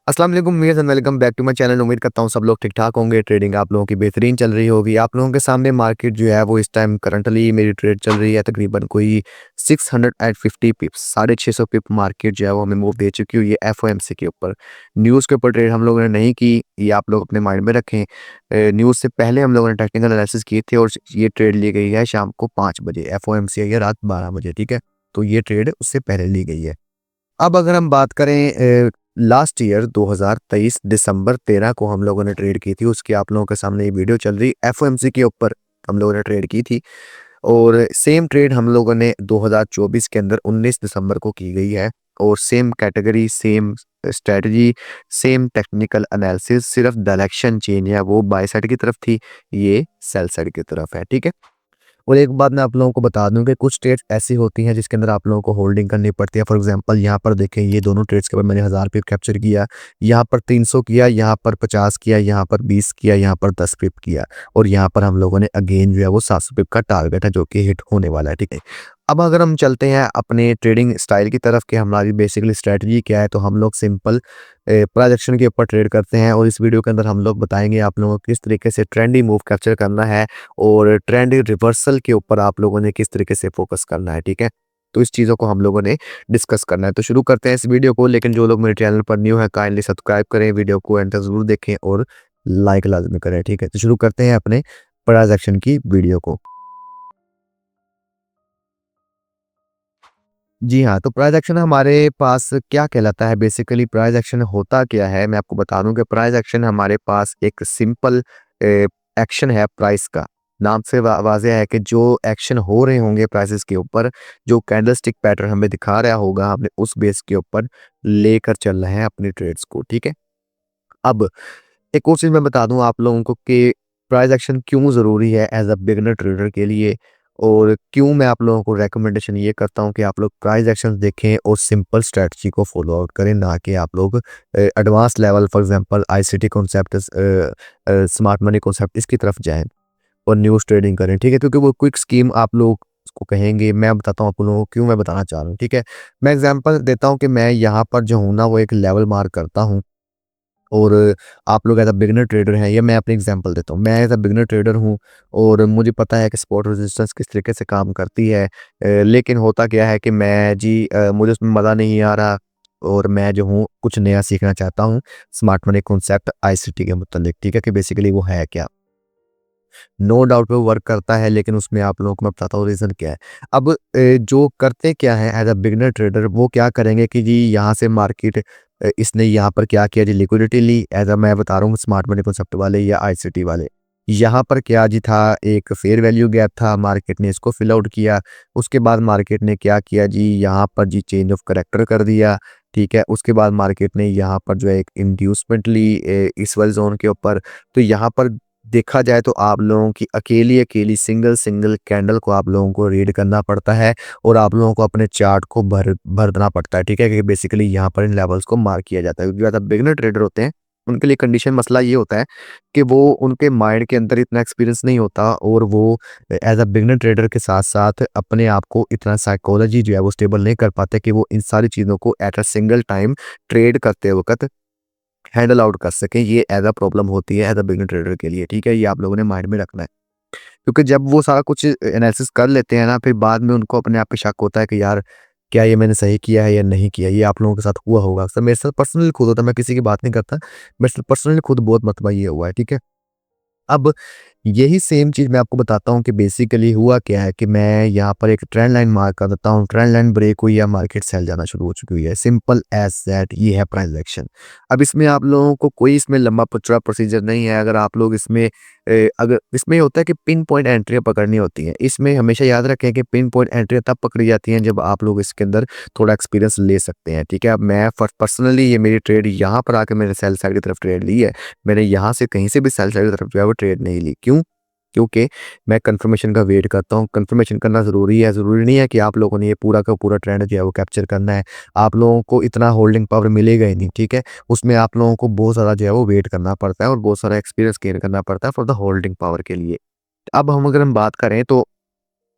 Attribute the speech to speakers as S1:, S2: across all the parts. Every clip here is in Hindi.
S1: अस्सलाम वालेकुम मियां and welcome back to my channel. उम्मीद करता हूँ सब लोग ठीक ठाक होंगे। ट्रेडिंग आप लोगों की बेहतरीन चल रही होगी। आप लोगों के सामने मार्केट जो है वो इस टाइम करंटली मेरी ट्रेड चल रही है तकरीबन कोई 650 पिप्स, 650 पिप मार्केट जो है वो हमें मूव दे चुकी हुई है एफओएमसी के ऊपर। न्यूज़ के ऊपर ट्रेड हम लोगों ने नहीं की, ये आप लोग अपने माइंड में रखें। न्यूज़ से पहले हम लोगों ने टेक्निकल एनालिसिस की थी और ये ट्रेड ली गई है शाम को 5 बजे। एफओएमसी है ये रात 12 बजे, ठीक है। तो ये ट्रेड उससे पहले ली गई है। अब अगर हम बात करें लास्ट ईयर 2023 दिसंबर 13 को हम लोगों ने ट्रेड की थी, उसकी आप लोगों के सामने ये वीडियो चल रही एफओएमसी के ऊपर हम लोगों ने ट्रेड की थी। और सेम ट्रेड हम लोगों ने 2024 के अंदर 19 दिसंबर को की गई है। और same category, same strategy, same technical analysis, सिर्फ डायरेक्शन चेंज है, वो बाय साइड की तरफ थी, ये सेल साइड की तरफ है, ठीक है। और एक बात मैं आप लोगों को बता दूं कि कुछ ट्रेड्स ऐसी होती हैं जिसके अंदर आप लोगों को होल्डिंग करनी पड़ती है। फॉर एग्जांपल यहाँ पर देखें, ये दोनों ट्रेड्स के ऊपर मैंने 1000 पिप कैप्चर किया, यहाँ पर 300 किया, यहाँ पर 50 किया, यहाँ पर 20 किया, यहाँ पर 10 पिप किया। और यहाँ पर हम लोगों ने अगेन जो है वो 700 पिप का टारगेट है जो कि हिट होने वाला है, ठीक है। अब अगर हम चलते हैं अपने ट्रेडिंग स्टाइल की तरफ कि हमारी बेसिकली स्ट्रेटजी क्या है, तो हम लोग सिंपल प्राइस एक्शन के ऊपर ट्रेड करते हैं। और इस वीडियो के अंदर हम लोग बताएंगे आप लोगों को किस तरीके से ट्रेंडी मूव कैप्चर करना है और ट्रेंड रिवर्सल के ऊपर आप लोगों ने किस तरीके से फोकस करना है, ठीक है। तो इस चीज़ों को हम लोगों ने डिस्कस करना है। तो शुरू करते हैं इस वीडियो को। लेकिन जो लोग मेरे चैनल पर न्यू है काइंडली सब्सक्राइब करें, वीडियो को एंड तक जरूर देखें और लाइक लाजमी करें, ठीक है। तो शुरू करते हैं अपने प्राइस एक्शन की वीडियो को। जी हाँ, तो प्राइस एक्शन हमारे पास क्या कहलाता है? बेसिकली प्राइस एक्शन होता क्या है, मैं आपको बता दूं कि प्राइस एक्शन हमारे पास एक सिंपल एक्शन है प्राइस का। नाम से वाज़ेह है कि जो एक्शन हो रहे होंगे प्राइसेस के ऊपर, जो कैंडलस्टिक पैटर्न हमें दिखा रहा होगा, हमने उस बेस के ऊपर लेकर चल रहे हैं अपनी ट्रेड्स को, ठीक है। अब एक और चीज़ मैं बता दूँ आप लोगों को कि प्राइस एक्शन क्यों ज़रूरी है एज़ अ बिगिनर ट्रेडर के लिए, और क्यों मैं आप लोगों को रिकमेंडेशन ये करता हूँ कि आप लोग प्राइस एक्शन देखें और सिंपल स्ट्रेटजी को फॉलो आउट करें, ना कि आप लोग advance level for example ICT concept, smart money concept इसकी तरफ जाएँ और न्यूज़ ट्रेडिंग करें, ठीक है। क्योंकि वो क्विक स्कीम आप लोग उसको कहेंगे, मैं बताता हूँ आप लोगों को क्यों मैं बताना चाह रहा हूँ, ठीक है। मैं एग्जांपल देता हूँ कि मैं यहाँ पर जो हूँ ना वो एक लेवल मार्क करता हूँ और आप लोग एज़ अ बिगिनर ट्रेडर हैं, या मैं अपनी एग्जांपल देता हूँ। मैं एज़ अ बिगिनर ट्रेडर हूँ और मुझे पता है कि सपोर्ट रेजिस्टेंस किस तरीके से काम करती है। लेकिन होता क्या है कि मैं जी मुझे उसमें मज़ा नहीं आ रहा और मैं जो हूँ कुछ नया सीखना चाहता हूँ स्मार्ट मनी कॉन्सेप्ट आईसीटी के मुतालिक, ठीक है, कि बेसिकली वो है क्या। नो डाउट वो वर्क करता है, लेकिन उसमें आप लोगों को मैं बताता हूँ रीज़न क्या है। अब जो करते क्या हैं एज़ अ बिगिनर ट्रेडर, वो क्या करेंगे कि जी यहाँ से मार्केट इसने यहाँ पर क्या किया जी, लिक्विडिटी ली, एज़ अ मैं बता रहा हूँ स्मार्ट मनी कॉन्सेप्ट वाले या आईसीटी वाले। यहाँ पर क्या जी था, एक फेयर वैल्यू गैप था, मार्केट ने इसको फिल आउट किया। उसके बाद मार्केट ने क्या किया जी, यहाँ पर जी चेंज ऑफ करैक्टर कर दिया, ठीक है। उसके बाद मार्केट ने यहाँ पर जो है एक इंड्यूसमेंट ली इस वाले जोन के ऊपर। तो यहाँ पर देखा जाए तो आप लोगों की अकेली-अकेली सिंगल-सिंगल कैंडल को आप लोगों को रीड करना पड़ता है और आप लोगों को अपने चार्ट को भरना पड़ता है, ठीक है? कि बेसिकली यहाँ पर इन लेवल्स को मार्क किया जाता है। जो ज़्यादा बिगिनर ट्रेडर होते हैं, उनके लिए कंडीशन मसला ये होता है कि वो उनके माइंड के अंदर इतना एक्सपीरियंस नहीं होता और वो एज़ अ बिगिनर ट्रेडर के साथ-साथ अपने आप को इतना साइकोलॉजी जो है वो स्टेबल नहीं कर पाते कि वो इन सारी चीज़ों को at a single time trade करते वक़्त हैंडल आउट कर सकें। ये एज़ अ प्रॉब्लम होती है एज़ अ बिगिनर ट्रेडर के लिए, ठीक है? ये आप लोगों ने माइंड में रखना है। क्योंकि जब वो सारा कुछ एनालिसिस कर लेते हैं ना, फिर बाद में उनको अपने आप पे शक होता है कि यार, क्या ये मैंने सही किया है या नहीं किया? ये आप लोगों के साथ हुआ होगा अक्सर। मेरे साथ पर्सनली खुद होता है, मैं किसी की बात नहीं करता। मेरे साथ पर्सनली खुद बहुत मरतबा ये हुआ है, ठीक है? अब यही सेम चीज़ मैं आपको बताता हूँ कि बेसिकली हुआ क्या है कि मैं यहाँ पर एक ट्रेंड लाइन मार्क कर देता हूँ। ट्रेंड लाइन ब्रेक हुई है, मार्केट सेल जाना शुरू हो चुकी हुई है। सिंपल एज़ दैट, ये है प्राइस एक्शन। अब इसमें आप लोगों को कोई इसमें लंबा चौड़ा प्रोसीजर नहीं है। अगर आप लोग इसमें अगर इसमें ये होता है कि पिन पॉइंट एंट्रियाँ पकड़नी होती हैं। इसमें हमेशा याद रखें कि पिन पॉइंट एंट्रियाँ तब पकड़ी जाती हैं जब आप लोग इसके अंदर थोड़ा एक्सपीरियंस ले सकते हैं, ठीक है? अब मैं पर्सनली ये मेरी ट्रेड यहाँ पर आके मैंने सेल साइड की तरफ ट्रेड ली है। मैंने यहाँ से कहीं से भी सेल साइड की तरफ जो है वो ट्रेड नहीं ली। क्यों? क्योंकि मैं कन्फर्मेशन का वेट करता हूँ। कन्फर्मेशन करना ज़रूरी है। ज़रूरी नहीं है कि आप लोगों ने ये पूरा का पूरा ट्रेंड जो है वो कैप्चर करना है। आप लोगों को इतना होल्डिंग पावर मिलेगा ही नहीं, ठीक है? उसमें आप लोगों को बहुत ज़्यादा जो है वो वेट करना पड़ता है और बहुत सारा एक्सपीरियंस गेन करना पड़ता है फॉर द होल्डिंग पावर के लिए। अब हम अगर हम बात करें तो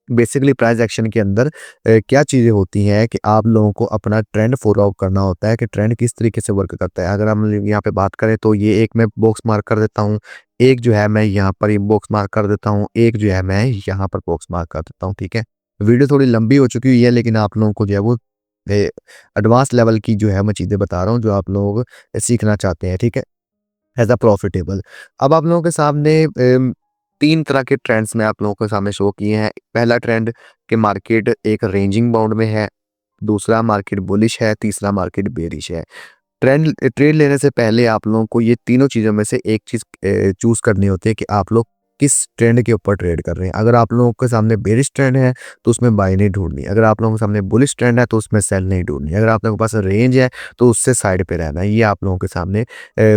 S1: बेसिकली प्राइस एक्शन के अंदर क्या चीज़ें होती हैं कि आप लोगों को अपना ट्रेंड फॉलो आउट करना होता है कि ट्रेंड किस तरीके से वर्क करता है। अगर हम यहाँ पे बात करें तो ये एक मैं बॉक्स मार्क कर देता हूँ, एक जो है मैं यहाँ पर ये बॉक्स मार्क कर देता हूँ, एक जो है मैं यहाँ पर बॉक्स मार्क कर देता हूँ, ठीक है। वीडियो थोड़ी लंबी हो चुकी हुई है लेकिन आप लोगों को जो है वो एडवांस लेवल की जो है मैं चीज़ें बता रहा हूँ जो आप लोग सीखना चाहते हैं, ठीक है। As a profitable. अब आप लोगों के सामने 3 तरह के ट्रेंड्स मैं आप लोगों के सामने शो किए हैं। पहला ट्रेंड कि मार्केट एक रेंजिंग बाउंड में है, दूसरा मार्केट बुलिश है, तीसरा मार्केट बेयरिश है। ट्रेड लेने से पहले आप लोगों को ये तीनों चीज़ों में से एक चीज़ चूज़ करनी होती है कि आप लोग किस ट्रेंड के ऊपर ट्रेड कर रहे हैं। अगर आप लोगों के सामने बेरिश ट्रेंड है तो उसमें बाय नहीं ढूँढनी। अगर आप लोगों के सामने बुलिश ट्रेंड है तो उसमें सेल नहीं ढूँढनी। अगर आप लोगों के पास रेंज है तो उससे साइड पे रहना है। ये आप लोगों के सामने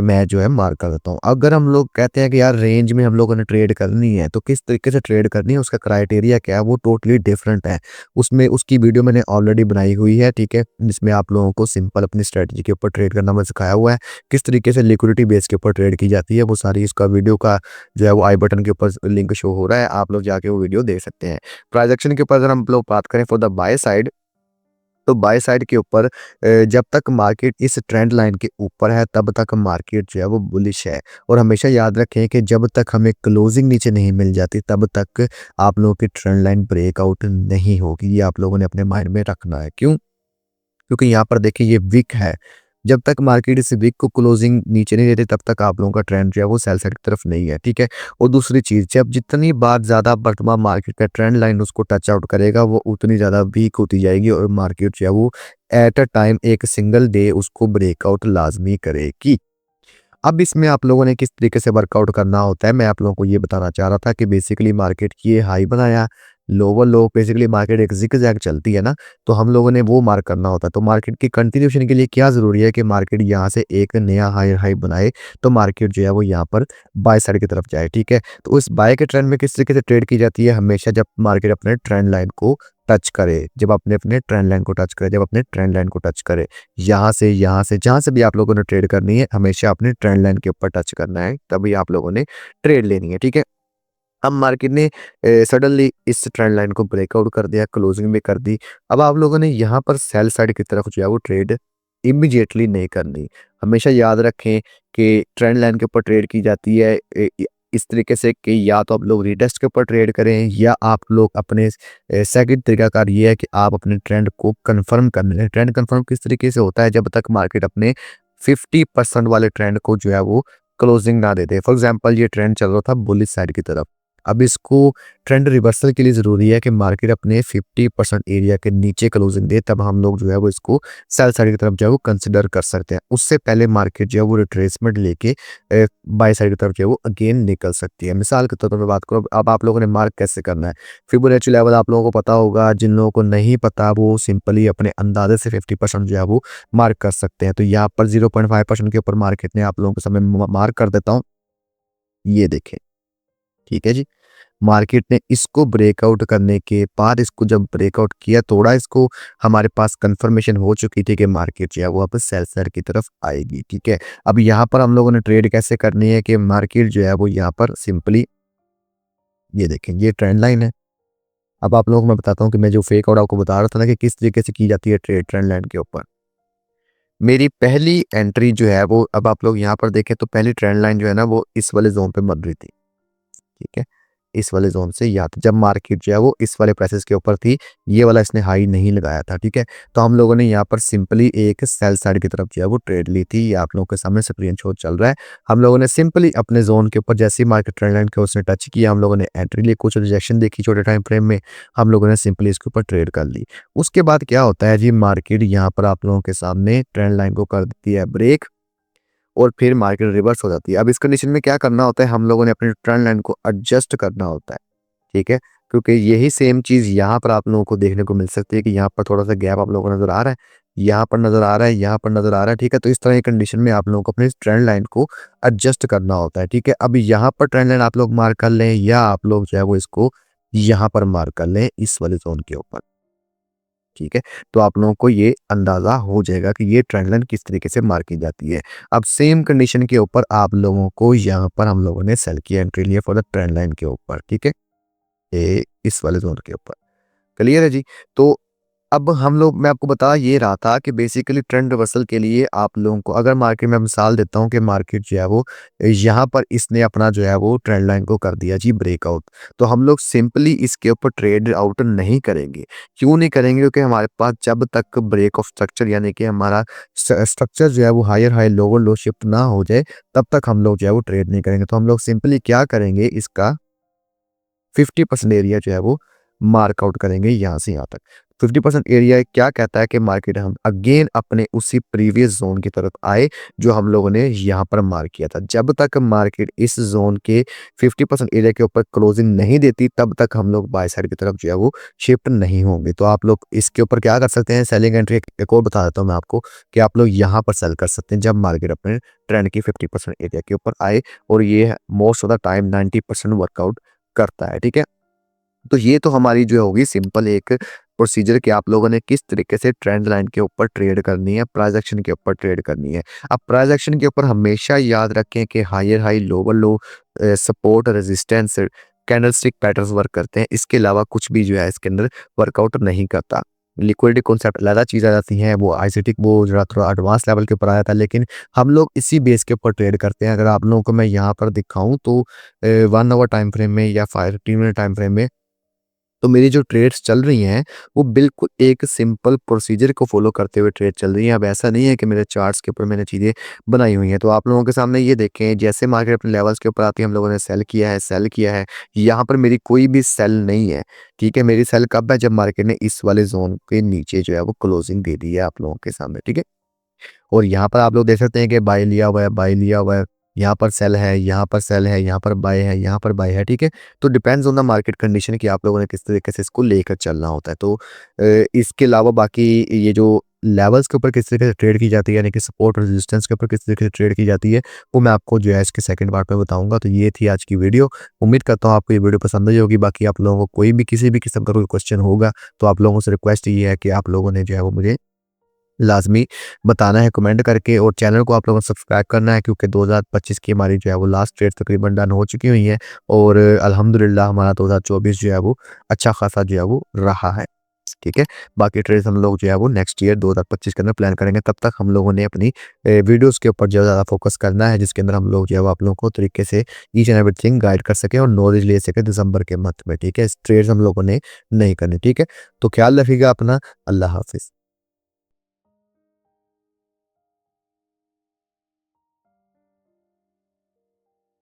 S1: मैं जो है मार्क कर देता हूँ। अगर हम लोग कहते हैं कि यार रेंज में हम लोगों ने ट्रेड करनी है तो किस तरीके से ट्रेड करनी है, उसका क्राइटेरिया क्या है, वो टोटली डिफरेंट है। उसमें उसकी वीडियो मैंने ऑलरेडी बनाई हुई है, ठीक है, जिसमें आप लोगों को सिंपल अपनी स्ट्रेटजी के ऊपर ट्रेड करना मैं सिखाया हुआ है। किस तरीके से लिक्विडिटी बेस के ऊपर ट्रेड की जाती है, वो सारी इसका वीडियो का जो है वो आई बटन के ऊपर लिंक शो हो रहा है, आप लोग जाके वो वीडियो देख सकते हैं। प्राइस एक्शन के ऊपर अगर हम लोग बात करें फॉर द बाय साइड, तो बाय साइड के ऊपर जब तक मार्केट इस ट्रेंड लाइन के ऊपर है तब तक मार्केट जो है वो बुलिश है। और हमेशा याद रखें कि जब तक हमें क्लोजिंग नीचे नहीं मिल जाती तब तक आप लोगों की ट्रेंड लाइन ब्रेकआउट नहीं होगी। ये आप लोगों ने अपने माइंड में रखना है। क्यों? क्योंकि यहाँ पर देखिए ये वीक है। जब तक मार्केट इस वीक को क्लोजिंग नीचे नहीं देती तब तक आप लोगों का ट्रेंड जो है वो सेल साइड की तरफ नहीं है, ठीक है। और दूसरी चीज़, जब जितनी बार ज़्यादा वर्तमान मार्केट का ट्रेंड लाइन उसको टच आउट करेगा वो उतनी ज़्यादा वीक होती जाएगी और मार्केट जो है वो एट अ टाइम एक सिंगल डे उसको ब्रेकआउट लाजमी करेगी। अब इसमें आप लोगों ने किस तरीके से वर्कआउट करना होता है, मैं आप लोगों को ये बताना चाह रहा था कि बेसिकली मार्केट की ये हाई बनाया, लोअर लो, बेसिकली मार्केट एक ज़िग-ज़ैग चलती है ना, तो हम लोगों ने वो मार्क करना होता है। तो मार्केट की कंटिन्यूएशन के लिए क्या ज़रूरी है कि मार्केट यहाँ से एक नया हाई हाई बनाए, तो मार्केट जो है वो यहाँ पर बाय साइड की तरफ जाए, ठीक है। तो उस बाय के ट्रेंड में किस तरीके से ट्रेड की जाती है, हमेशा जब मार्केट अपने ट्रेंड लाइन को टच करे, जब अपने ट्रेंड लाइन को टच करे, जब अपने ट्रेंड लाइन को टच करे। यहाँ से, जहाँ से भी आप लोगों ने ट्रेड करनी है, हमेशा अपनी ट्रेंड लाइन के ऊपर टच करना है, तभी आप लोगों ने ट्रेड लेनी है, ठीक है। अब मार्केट ने सडनली इस ट्रेंड लाइन को ब्रेकआउट कर दिया, क्लोजिंग भी कर दी। अब आप लोगों ने यहाँ पर सेल साइड की तरफ जो है वो ट्रेड इमीडिएटली नहीं करनी। हमेशा याद रखें कि ट्रेंड लाइन के ऊपर ट्रेड की जाती है इस तरीके से कि या तो आप लोग रीटेस्ट के ऊपर ट्रेड करें या आप लोग अपने सेकंड तरीकाकार ये है कि आप अपने ट्रेंड को कंफर्म कर लें। ट्रेंड कंफर्म किस तरीके से होता है, जब तक मार्केट अपने 50% वाले ट्रेंड को जो है वो क्लोजिंग ना दे दे। फॉर एग्जांपल ये ट्रेंड चल रहा था बुलिश साइड की तरफ। अब इसको ट्रेंड रिवर्सल के लिए ज़रूरी है कि मार्केट अपने 50% एरिया के नीचे क्लोजिंग दे, तब हम लोग जो है वो इसको सेल साइड की तरफ जो है वो कंसिडर कर सकते हैं। उससे पहले मार्केट जो है वो रिट्रेसमेंट लेके बाय साइड की तरफ जो है वो अगेन निकल सकती है। मिसाल के तौर पर मैं बात करूँ, अब आप लोगों ने मार्क कैसे करना है। फिबोनाची लेवल आप लोगों को पता होगा, जिन लोगों को नहीं पता वो सिंपली अपने अंदाजे से 50% जो है वो मार्क कर सकते हैं। तो यहाँ पर 0.5% के ऊपर मार्केट ने आप लोगों के सामने मार्क कर देता हूँ, ये देखें, ठीक है जी। मार्केट ने इसको ब्रेकआउट करने के बाद, इसको जब ब्रेकआउट किया, थोड़ा इसको हमारे पास कंफर्मेशन हो चुकी थी कि मार्केट जो है वो अब सेल साइड की तरफ आएगी, ठीक है। अब यहाँ पर हम लोगों ने ट्रेड कैसे करनी है कि मार्केट जो है वो यहाँ पर सिंपली ये देखें, ये ट्रेंड लाइन है। अब आप लोगों को मैं बताता हूँ कि मैं जो फेक आउट आपको बता रहा था ना कि किस तरीके से की जाती है ट्रेड ट्रेंड लाइन के ऊपर। मेरी पहली एंट्री जो है वो, अब आप लोग यहाँ पर देखें तो पहली ट्रेंड लाइन जो है ना वो इस वाले जोन पे बन रही थी, ठीक है। इस वाले ज़ोन से या तो जब मार्केट जो है वो इस वाले प्राइसेस के ऊपर थी, ये वाला इसने हाई नहीं लगाया था, ठीक है। तो हम लोगों ने यहाँ पर सिंपली एक सेल साइड की तरफ जो है वो ट्रेड ली थी। ये आप लोगों के सामने स्क्रीन शॉट चल रहा है। हम लोगों ने सिंपली अपने ज़ोन के ऊपर जैसे ही मार्केट ट्रेंड लाइन को उसने टच किया, हम लोगों ने एंट्री ली, कुछ रिजेक्शन देखी छोटे टाइम फ्रेम में, हम लोगों ने सिंपली इसके ऊपर ट्रेड कर ली। उसके बाद क्या होता है जी, मार्केट यहाँ पर आप लोगों के सामने ट्रेंड लाइन को कर देती है ब्रेक और फिर मार्केट रिवर्स हो जाती है। अब इस कंडीशन में क्या करना होता है, हम लोगों ने अपनी ट्रेंड लाइन को एडजस्ट करना होता है, ठीक है। क्योंकि यही सेम चीज़ यहाँ पर आप लोगों को देखने को मिल सकती है कि यहाँ पर थोड़ा-सा गैप आप लोगों को नज़र आ रहा है, यहाँ पर नज़र आ रहा है, यहाँ पर नज़र आ रहा है, ठीक है। तो इस तरह की कंडीशन में आप लोगों को अपनी ट्रेंड लाइन को एडजस्ट करना होता है, ठीक है। अब यहाँ पर ट्रेंड लाइन आप लोग मार्क कर लें या आप लोग जो है वो इसको यहाँ पर मार्क कर लें इस वाले ज़ोन के ऊपर, ठीक है। तो आप लोगों को ये अंदाज़ा हो जाएगा कि ये ट्रेंड लाइन किस तरीके से मार्क की जाती है। अब सेम कंडीशन के ऊपर आप लोगों को यहाँ पर हम लोगों ने सेल की एंट्री ली है फॉर द ट्रेंड लाइन के ऊपर, ठीक है। इस वाले ज़ोन के ऊपर। क्लियर है जी? तो अब हम लोग मैं आपको बता ये रहा था कि बेसिकली ट्रेंड रिवर्सल के लिए आप लोगों को अगर मार्केट में मिसाल देता हूँ कि मार्केट जो है वो यहाँ पर इसने अपना जो है वो ट्रेंड लाइन को कर दिया जी ब्रेकआउट। तो हम लोग सिंपली इसके ऊपर ट्रेड आउट नहीं करेंगे। क्यों नहीं करेंगे? क्योंकि हमारे पास जब तक ब्रेक ऑफ स्ट्रक्चर यानी कि हमारा स्ट्रक्चर जो है वो higher high lower low shift ना हो जाए, तब तक हम लोग जो है वो ट्रेड नहीं करेंगे। तो हम लोग सिंपली क्या करेंगे, इसका 50% एरिया जो है वो मार्क आउट करेंगे यहाँ से यहाँ तक। 50% एरिया क्या कहता है कि मार्केट हम अगेन अपने उसी प्रीवियस ज़ोन की तरफ आए जो हम लोगों ने यहाँ पर मार्क किया था। जब तक मार्केट इस ज़ोन के 50% एरिया के ऊपर क्लोजिंग नहीं देती, तब तक हम लोग बाय साइड की तरफ जो है वो शिफ्ट नहीं होंगे। तो आप लोग इसके ऊपर क्या कर सकते हैं, सेलिंग एंट्री एक और बता देता हूँ मैं आपको कि आप लोग यहाँ पर सेल कर सकते हैं जब मार्केट अपने ट्रेंड की 50% एरिया के ऊपर आए और ये most of the time 90% workout करता है। ठीक है? तो ये तो हमारी जो होगी सिंपल एक प्रोसीजर कि आप लोगों ने किस तरीके से ट्रेंड लाइन के ऊपर ट्रेड करनी है, प्राइस एक्शन के ऊपर ट्रेड करनी है। अब प्राइस एक्शन के ऊपर हमेशा याद रखें कि higher high, lower low, support, resistance, candlestick patterns work करते हैं। इसके अलावा कुछ भी जो है इसके अंदर वर्कआउट नहीं करता। लिक्विडिटी कॉन्सेप्ट अलग चीज़ आ जाती है, वो आइसेटिक वो जरा थोड़ा एडवांस लेवल के ऊपर आया था, लेकिन हम लोग इसी बेस के ऊपर ट्रेड करते हैं। अगर आप लोगों को मैं यहाँ पर दिखाऊँ तो 1 आवर टाइम फ्रेम में या 15 मिनट टाइम फ्रेम में तो मेरी जो ट्रेड्स चल रही हैं, वो बिल्कुल एक सिंपल प्रोसीजर को फ़ॉलो करते हुए ट्रेड चल रही हैं। अब ऐसा नहीं है कि मेरे चार्ट्स के ऊपर मैंने चीज़ें बनाई हुई हैं। तो आप लोगों के सामने ये देखें, जैसे मार्केट अपने लेवल्स के ऊपर आती है, हम लोगों ने सेल किया है, सेल किया है। यहाँ पर मेरी कोई भी सेल नहीं है, ठीक है? मेरी सेल कब है? जब मार्केट ने इस वाले ज़ोन के नीचे जो है वो क्लोजिंग दे दी है आप लोगों के सामने, ठीक है? और यहाँ पर आप लोग देख सकते हैं कि बाय लिया हुआ है, बाय लिया हुआ है, यहाँ पर सेल है, यहाँ पर सेल है, यहाँ पर बाय है, यहाँ पर बाय है, ठीक है? तो depends on the market condition कि आप लोगों ने किस तरीके से इसको लेकर चलना होता है। तो इसके अलावा बाकी ये जो लेवल्स के ऊपर किस तरीके से ट्रेड की जाती है, यानी कि सपोर्ट और रेजिस्टेंस के ऊपर किस तरीके से ट्रेड की जाती है, वो मैं आपको जो है इसके सेकंड पार्ट में बताऊँगा। तो ये थी आज की वीडियो। उम्मीद करता हूँ आपको ये वीडियो पसंद आई होगी। बाकी आप लोगों को कोई भी किसी भी किस्म का कोई क्वेश्चन होगा, तो आप लोगों से रिक्वेस्ट ये है कि आप लोगों ने जो है वो मुझे लाज़मी बताना है कमेंट करके, और चैनल को आप लोगों को सब्सक्राइब करना है क्योंकि 2025 की हमारी जो है वो लास्ट ट्रेड तकरीबन डन हो चुकी हुई है और अल्हम्दुलिल्लाह हमारा 2024 जो है वो अच्छा खासा जो है वो रहा है। ठीक है? बाकी ट्रेड्स हम लोग जो है वो नेक्स्ट ईयर 2025 के अंदर प्लान करेंगे। तब तक हम लोगों ने अपनी वीडियोज़ के ऊपर जो है ज़्यादा फोकस करना है, जिसके अंदर हम लोग जो है वो आप लोगों को तरीके से ईच एंड एवरीथिंग गाइड कर सकें और नॉलेज ले सकें दिसंबर के मंथ में। ठीक है? ट्रेड्स हम लोगों ने नहीं करनी। ठीक है? तो ख्याल रखिएगा अपना। अल्लाह हाफ़िज़।